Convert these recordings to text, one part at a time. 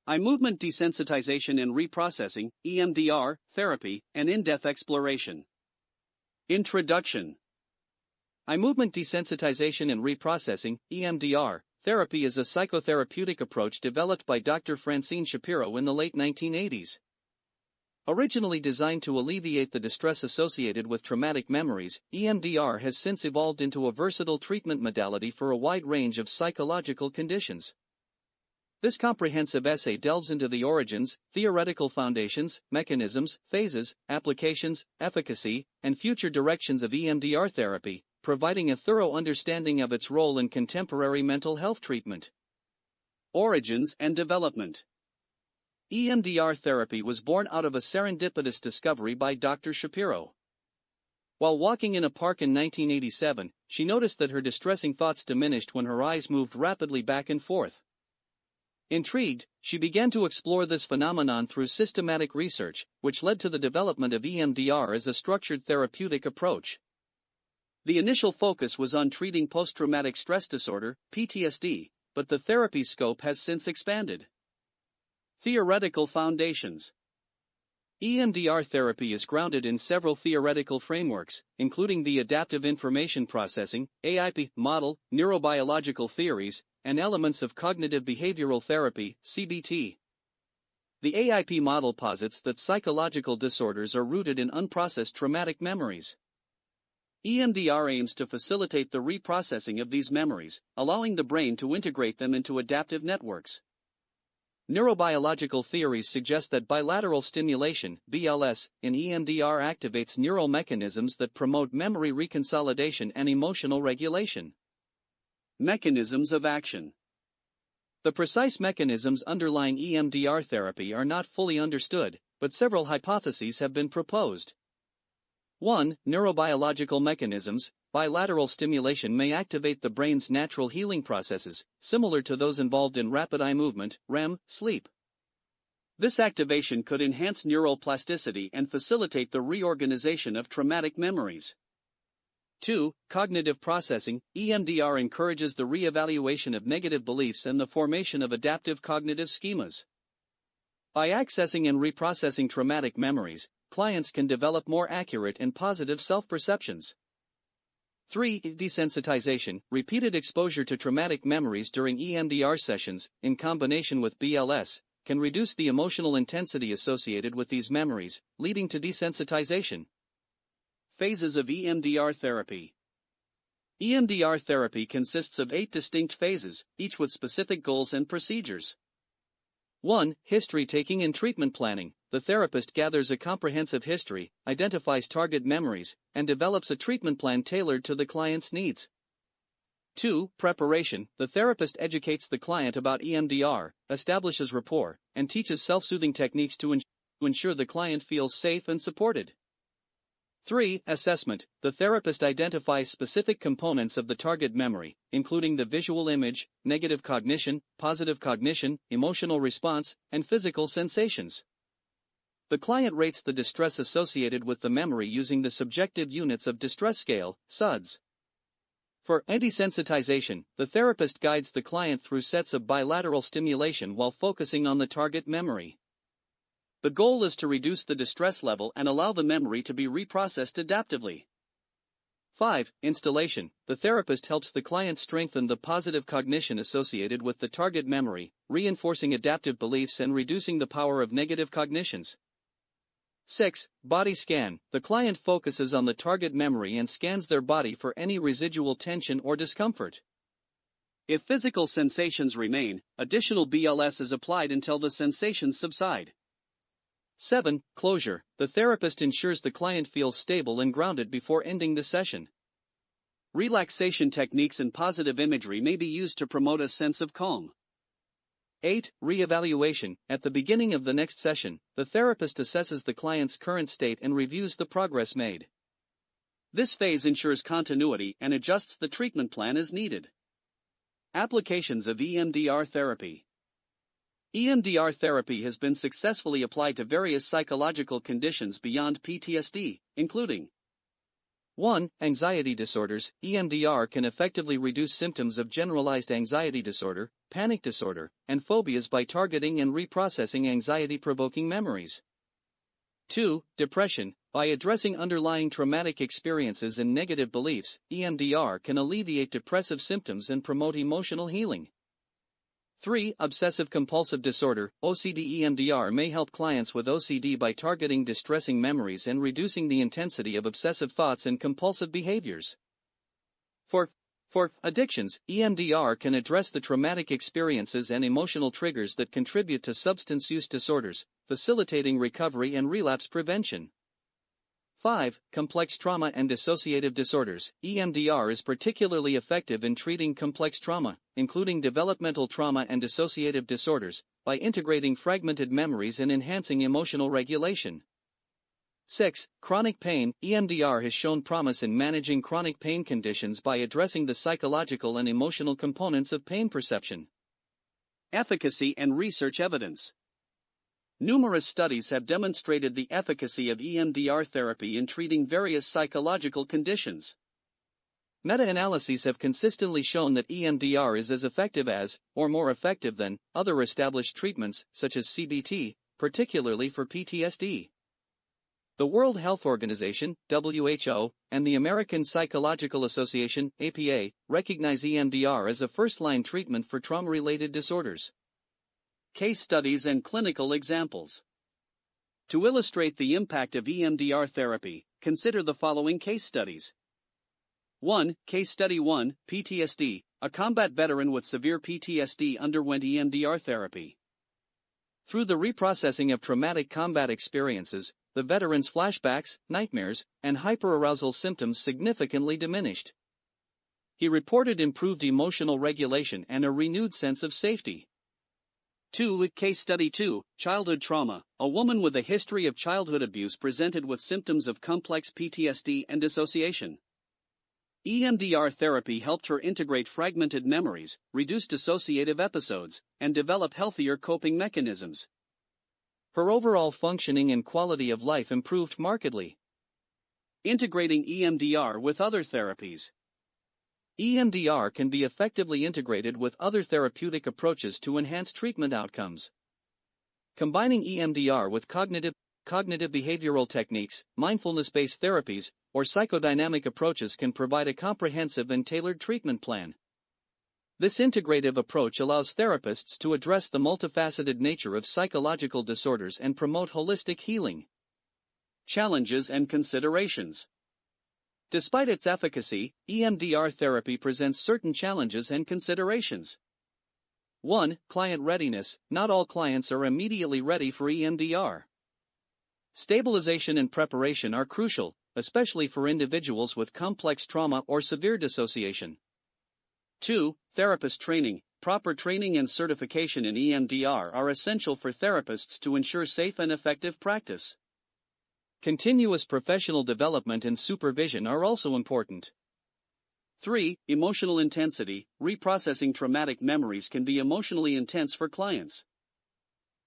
Eye movement desensitization and reprocessing, EMDR therapy, and in-depth exploration. Introduction. Eye movement desensitization and reprocessing, EMDR therapy is a psychotherapeutic approach developed by Dr. Francine Shapiro in the late 1980s. Originally designed to alleviate the distress associated with traumatic memories, EMDR has since evolved into a versatile treatment modality for a wide range of psychological conditions. This comprehensive essay delves into the origins, theoretical foundations, mechanisms, phases, applications, efficacy, and future directions of EMDR therapy, providing a thorough understanding of its role in contemporary mental health treatment. Origins and development. EMDR therapy was born out of a serendipitous discovery by Dr. Shapiro. While walking in a park in 1987, she noticed that her distressing thoughts diminished when her eyes moved rapidly back and forth. Intrigued, she began to explore this phenomenon through systematic research, which led to the development of EMDR as a structured therapeutic approach. The initial focus was on treating post-traumatic stress disorder, PTSD, but the therapy scope has since expanded. Theoretical foundations. EMDR therapy is grounded in several theoretical frameworks, including the adaptive information processing, AIP, model, neurobiological theories, and elements of cognitive behavioral therapy, CBT. The AIP model posits that psychological disorders are rooted in unprocessed traumatic memories. EMDR aims to facilitate the reprocessing of these memories, allowing the brain to integrate them into adaptive networks. Neurobiological theories suggest that bilateral stimulation, BLS, in EMDR activates neural mechanisms that promote memory reconsolidation and emotional regulation. Mechanisms of action. The precise mechanisms underlying EMDR therapy are not fully understood, but several hypotheses have been proposed. 1. Neurobiological mechanisms. Bilateral stimulation may activate the brain's natural healing processes, similar to those involved in rapid eye movement, REM, sleep. This activation could enhance neural plasticity and facilitate the reorganization of traumatic memories. 2. Cognitive processing. EMDR encourages the re-evaluation of negative beliefs and the formation of adaptive cognitive schemas. By accessing and reprocessing traumatic memories, clients can develop more accurate and positive self-perceptions. 3. Desensitization. Repeated exposure to traumatic memories during EMDR sessions, in combination with BLS, can reduce the emotional intensity associated with these memories, leading to desensitization. Phases of EMDR therapy. EMDR therapy consists of 8 distinct phases, each with specific goals and procedures. 1. History taking and treatment planning. The therapist gathers a comprehensive history, identifies target memories, and develops a treatment plan tailored to the client's needs. 2. Preparation. The therapist educates the client about EMDR, establishes rapport, and teaches self-soothing techniques to ensure the client feels safe and supported. 3. Assessment. The therapist identifies specific components of the target memory, including the visual image, negative cognition, positive cognition, emotional response, and physical sensations. The client rates the distress associated with the memory using the subjective units of distress scale, SUDS. For desensitization, the therapist guides the client through sets of bilateral stimulation while focusing on the target memory. The goal is to reduce the distress level and allow the memory to be reprocessed adaptively. 5. Installation. The therapist helps the client strengthen the positive cognition associated with the target memory, reinforcing adaptive beliefs and reducing the power of negative cognitions. 6. Body scan. The client focuses on the target memory and scans their body for any residual tension or discomfort. If physical sensations remain, additional BLS is applied until the sensations subside. 7. Closure. The therapist ensures the client feels stable and grounded before ending the session. Relaxation techniques and positive imagery may be used to promote a sense of calm. 8. Re-evaluation. At the beginning of the next session, the therapist assesses the client's current state and reviews the progress made. This phase ensures continuity and adjusts the treatment plan as needed. Applications of EMDR therapy. EMDR therapy has been successfully applied to various psychological conditions beyond PTSD, including 1. Anxiety disorders. EMDR can effectively reduce symptoms of generalized anxiety disorder, panic disorder, and phobias by targeting and reprocessing anxiety-provoking memories. 2. Depression. By addressing underlying traumatic experiences and negative beliefs, EMDR can alleviate depressive symptoms and promote emotional healing. 3. Obsessive-compulsive disorder. OCD. EMDR may help clients with OCD by targeting distressing memories and reducing the intensity of obsessive thoughts and compulsive behaviors. 4. Addictions. EMDR can address the traumatic experiences and emotional triggers that contribute to substance use disorders, facilitating recovery and relapse prevention. 5. Complex trauma and dissociative disorders. EMDR is particularly effective in treating complex trauma, including developmental trauma and dissociative disorders, by integrating fragmented memories and enhancing emotional regulation. 6. Chronic pain. EMDR has shown promise in managing chronic pain conditions by addressing the psychological and emotional components of pain perception. Efficacy and research evidence. Numerous studies have demonstrated the efficacy of EMDR therapy in treating various psychological conditions. Meta-analyses have consistently shown that EMDR is as effective as, or more effective than, other established treatments, such as CBT, particularly for PTSD. The World Health Organization, WHO, and the American Psychological Association, APA, recognize EMDR as a first-line treatment for trauma-related disorders. Case studies and clinical examples. To illustrate the impact of EMDR therapy, consider the following case studies. 1. Case Study 1, PTSD. A combat veteran with severe PTSD underwent EMDR therapy. Through the reprocessing of traumatic combat experiences, the veteran's flashbacks, nightmares, and hyperarousal symptoms significantly diminished. He reported improved emotional regulation and a renewed sense of safety. 2. Case Study 2, Childhood Trauma. A woman with a history of childhood abuse presented with symptoms of complex PTSD and dissociation. EMDR therapy helped her integrate fragmented memories, reduce dissociative episodes, and develop healthier coping mechanisms. Her overall functioning and quality of life improved markedly. Integrating EMDR with other therapies. EMDR can be effectively integrated with other therapeutic approaches to enhance treatment outcomes. Combining EMDR with cognitive behavioral techniques, mindfulness-based therapies, or psychodynamic approaches can provide a comprehensive and tailored treatment plan. This integrative approach allows therapists to address the multifaceted nature of psychological disorders and promote holistic healing. Challenges and considerations. Despite its efficacy, EMDR therapy presents certain challenges and considerations. 1. Client readiness. Not all clients are immediately ready for EMDR. Stabilization and preparation are crucial, especially for individuals with complex trauma or severe dissociation. 2. Therapist training. Proper training and certification in EMDR are essential for therapists to ensure safe and effective practice. Continuous professional development and supervision are also important. 3. Emotional intensity. Reprocessing traumatic memories can be emotionally intense for clients.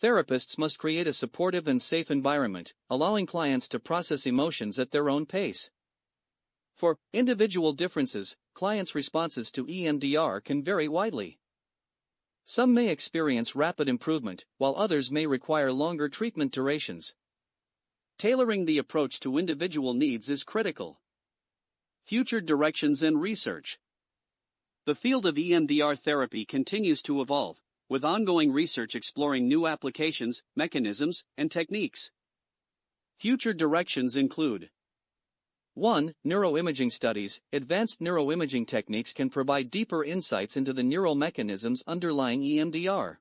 Therapists must create a supportive and safe environment, allowing clients to process emotions at their own pace. For individual differences, clients' responses to EMDR can vary widely. Some may experience rapid improvement, while others may require longer treatment durations. Tailoring the approach to individual needs is critical. Future directions and research. The field of EMDR therapy continues to evolve, with ongoing research exploring new applications, mechanisms, and techniques. Future directions include: 1. Neuroimaging studies. Advanced neuroimaging techniques can provide deeper insights into the neural mechanisms underlying EMDR.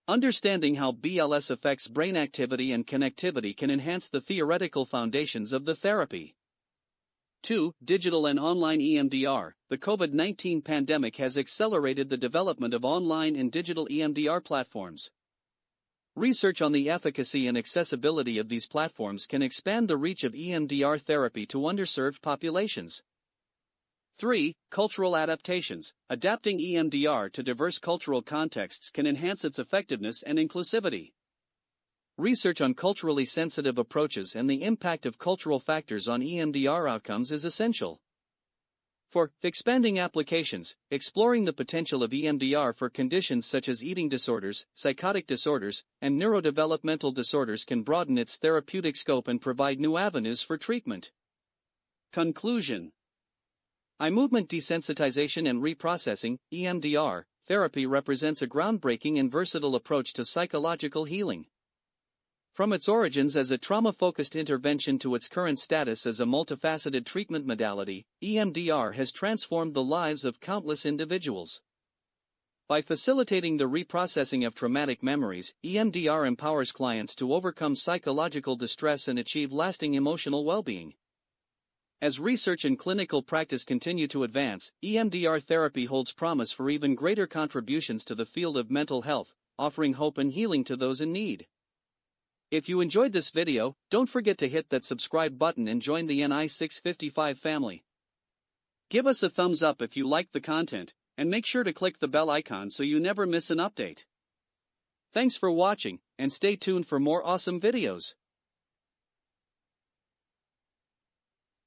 Understanding how BLS affects brain activity and connectivity can enhance the theoretical foundations of the therapy. 2. Digital and online EMDR. The COVID-19 pandemic has accelerated the development of online and digital EMDR platforms. Research on the efficacy and accessibility of these platforms can expand the reach of EMDR therapy to underserved populations. 3. Cultural adaptations. Adapting EMDR to diverse cultural contexts can enhance its effectiveness and inclusivity. research on culturally sensitive approaches and the impact of cultural factors on EMDR outcomes is essential. For expanding applications, exploring the potential of EMDR for conditions such as eating disorders, psychotic disorders, and neurodevelopmental disorders can broaden its therapeutic scope and provide new avenues for treatment. Conclusion: Eye movement desensitization and reprocessing, EMDR, therapy represents a groundbreaking and versatile approach to psychological healing. From its origins as a trauma-focused intervention to its current status as a multifaceted treatment modality, EMDR has transformed the lives of countless individuals. By facilitating the reprocessing of traumatic memories, EMDR empowers clients to overcome psychological distress and achieve lasting emotional well-being. As research and clinical practice continue to advance, EMDR therapy holds promise for even greater contributions to the field of mental health, offering hope and healing to those in need. If you enjoyed this video, don't forget to hit that subscribe button and join the Ni655 family. Give us a thumbs up if you liked the content, and make sure to click the bell icon so you never miss an update. Thanks for watching, and stay tuned for more awesome videos.